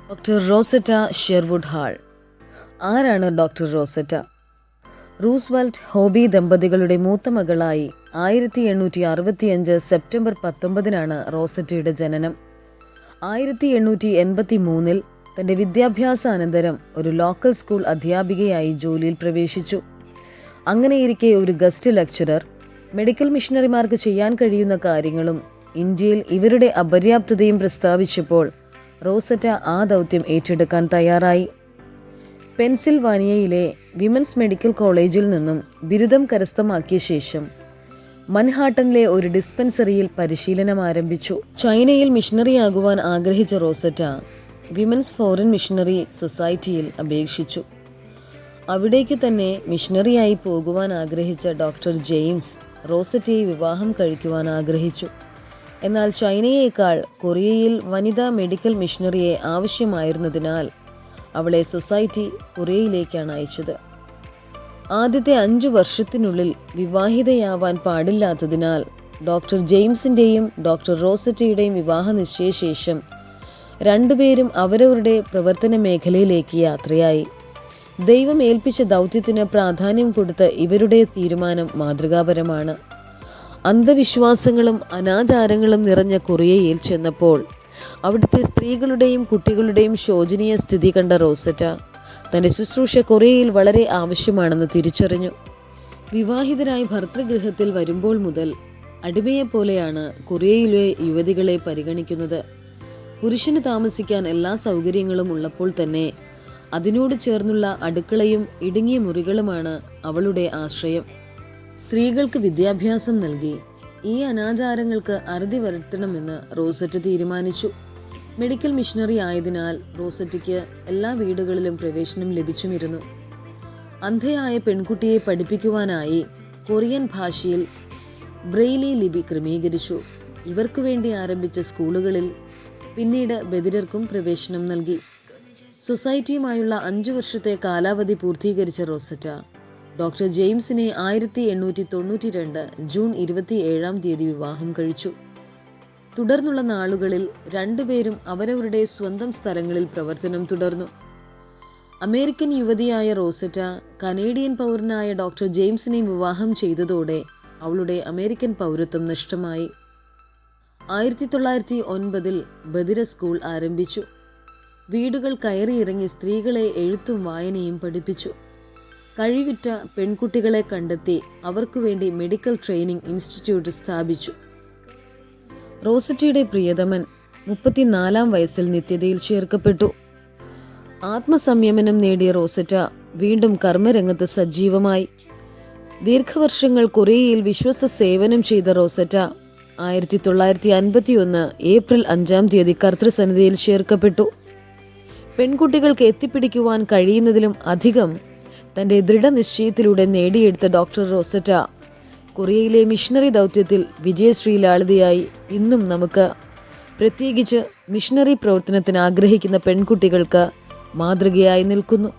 Doctor റോസറ്റ Sherwood hall. ആരാണ് doctor റോസറ്റ? Roosevelt hobby ദമ്പതികളുടെ മൂത്ത മകളായി 1865 സെപ്റ്റംബർ 19 റോസറ്റയുടെ ജനനം. 1883 തൻ്റെ വിദ്യാഭ്യാസാനന്തരം ഒരു ലോക്കൽ സ്കൂൾ അധ്യാപികയായി ജോലിയിൽ പ്രവേശിച്ചു. അങ്ങനെയിരിക്കെ ഒരു ഗസ്റ്റ് ലെക്ചറർ മെഡിക്കൽ മിഷണറിമാർക്ക് ചെയ്യാൻ കഴിയുന്ന കാര്യങ്ങളും ഇന്ത്യയിൽ ഇവരുടെ അപര്യാപ്തതയും പ്രസ്താവിച്ചപ്പോൾ റോസറ്റ ആ ദൗത്യം ഏറ്റെടുക്കാൻ തയ്യാറായി. പെൻസിൽവാനിയയിലെ വിമൻസ് മെഡിക്കൽ കോളേജിൽ നിന്നും ബിരുദം കരസ്ഥമാക്കിയ ശേഷം മൻഹാട്ടനിലെ ഒരു ഡിസ്പെൻസറിയിൽ പരിശീലനം ആരംഭിച്ചു. ചൈനയിൽ മിഷണറിയാകുവാൻ ആഗ്രഹിച്ച റോസറ്റ വിമൻസ് ഫോറിൻ മിഷണറി സൊസൈറ്റിയിൽ അപേക്ഷിച്ചു. അവിടേക്ക് തന്നെ മിഷണറിയായി പോകുവാൻ ആഗ്രഹിച്ച ഡോക്ടർ ജെയിംസ് റോസറ്റയെ വിവാഹം കഴിക്കുവാൻ ആഗ്രഹിച്ചു. എന്നാൽ ചൈനയേക്കാൾ കൊറിയയിൽ വനിതാ മെഡിക്കൽ മിഷണറിയെ ആവശ്യമായിരുന്നതിനാൽ അവളെ സൊസൈറ്റി കൊറിയയിലേക്കാണ് അയച്ചത്. ആദ്യത്തെ 5 വർഷത്തിനുള്ളിൽ വിവാഹിതയാവാൻ പാടില്ലാത്തതിനാൽ ഡോക്ടർ ജെയിംസിൻ്റെയും ഡോക്ടർ റോസറ്റയുടെയും വിവാഹ നിശ്ചയശേഷം രണ്ടുപേരും അവരവരുടെ പ്രവർത്തന മേഖലയിലേക്ക് യാത്രയായി. ദൈവം ഏൽപ്പിച്ച ദൗത്യത്തിന് പ്രാധാന്യം കൊടുത്ത ഇവരുടെ തീരുമാനം മാതൃകാപരമാണ്. അന്ധവിശ്വാസങ്ങളും അനാചാരങ്ങളും നിറഞ്ഞ കൊറിയയിൽ ചെന്നപ്പോൾ അവിടുത്തെ സ്ത്രീകളുടെയും കുട്ടികളുടെയും ശോചനീയ സ്ഥിതി കണ്ട റോസറ്റ തൻ്റെ ശുശ്രൂഷ കൊറിയയിൽ വളരെ ആവശ്യമാണെന്ന് തിരിച്ചറിഞ്ഞു. വിവാഹിതരായി ഭർതൃഗൃഹത്തിൽ വരുമ്പോൾ മുതൽ അടിമയെപ്പോലെയാണ് കൊറിയയിലെ യുവതികളെ പരിഗണിക്കുന്നത്. പുരുഷന് താമസിക്കാൻ എല്ലാ സൗകര്യങ്ങളും ഉള്ളപ്പോൾ തന്നെ അതിനോട് ചേർന്നുള്ള അടുക്കളയും ഇടുങ്ങിയ മുറികളുമാണ് അവളുടെ ആശ്രയം. സ്ത്രീകൾക്ക് വിദ്യാഭ്യാസം നൽകി ഈ അനാചാരങ്ങൾക്ക് അറുതി വരുത്തണമെന്ന് റോസറ്റ തീരുമാനിച്ചു. മെഡിക്കൽ മിഷണറി ആയതിനാൽ റോസറ്റയ്ക്ക് എല്ലാ വീടുകളിലും പ്രവേശനം ലഭിച്ചുമിരുന്നു. അന്ധയായ പെൺകുട്ടിയെ പഠിപ്പിക്കുവാനായി കൊറിയൻ ഭാഷയിൽ ബ്രെയിലി ലിപി ക്രമീകരിച്ചു. ഇവർക്ക് വേണ്ടി ആരംഭിച്ച സ്കൂളുകളിൽ പിന്നീട് ബധിരർക്കും പ്രവേശനം നൽകി. സൊസൈറ്റിയുമായുള്ള 5 വർഷത്തെ കാലാവധി പൂർത്തീകരിച്ച റോസറ്റ ഡോക്ടർ ജെയിംസിനെ 1892 ജൂൺ 27 വിവാഹം കഴിച്ചു. തുടർന്നുള്ള നാളുകളിൽ രണ്ടുപേരും അവരവരുടെ സ്വന്തം സ്ഥലങ്ങളിൽ പ്രവർത്തനം തുടർന്നു. അമേരിക്കൻ യുവതിയായ റോസറ്റ കനേഡിയൻ പൗരനായ ഡോക്ടർ ജെയിംസിനെ വിവാഹം ചെയ്തതോടെ അവളുടെ അമേരിക്കൻ പൗരത്വം നഷ്ടമായി. 1909 ബധിര സ്കൂൾ ആരംഭിച്ചു. വീടുകൾ കയറിയിറങ്ങി സ്ത്രീകളെ എഴുത്തും വായനയും പഠിപ്പിച്ചു. കഴിവുറ്റ പെൺകുട്ടികളെ കണ്ടെത്തി അവർക്കു വേണ്ടി മെഡിക്കൽ ട്രെയിനിങ് ഇൻസ്റ്റിറ്റ്യൂട്ട് സ്ഥാപിച്ചു. റോസറ്റയുടെ പ്രിയതമൻ 34 വയസ്സിൽ നിത്യതയിൽ ചേർക്കപ്പെട്ടു. ആത്മസംയമനം നേടിയ റോസറ്റ വീണ്ടും കർമ്മരംഗത്ത് സജീവമായി. ദീർഘവർഷങ്ങൾ കൊറിയയിൽ വിശ്വസ സേവനം ചെയ്ത റോസറ്റ 1951 ഏപ്രിൽ 5 കർത്തൃസന്നിധിയിൽ ചേർക്കപ്പെട്ടു. പെൺകുട്ടികൾക്ക് എത്തിപ്പിടിക്കുവാൻ കഴിയുന്നതിലും അധികം തൻ്റെ ദൃഢനിശ്ചയത്തിലൂടെ നേടിയെടുത്ത ഡോക്ടർ റോസറ്റ കൊറിയയിലെ മിഷണറി ദൗത്യത്തിൽ വിജയശ്രീലാളിതയായി ഇന്നും നമുക്ക്, പ്രത്യേകിച്ച് മിഷണറി പ്രവർത്തനത്തിന് ആഗ്രഹിക്കുന്ന പെൺകുട്ടികൾക്ക് മാതൃകയായി നിൽക്കുന്നു.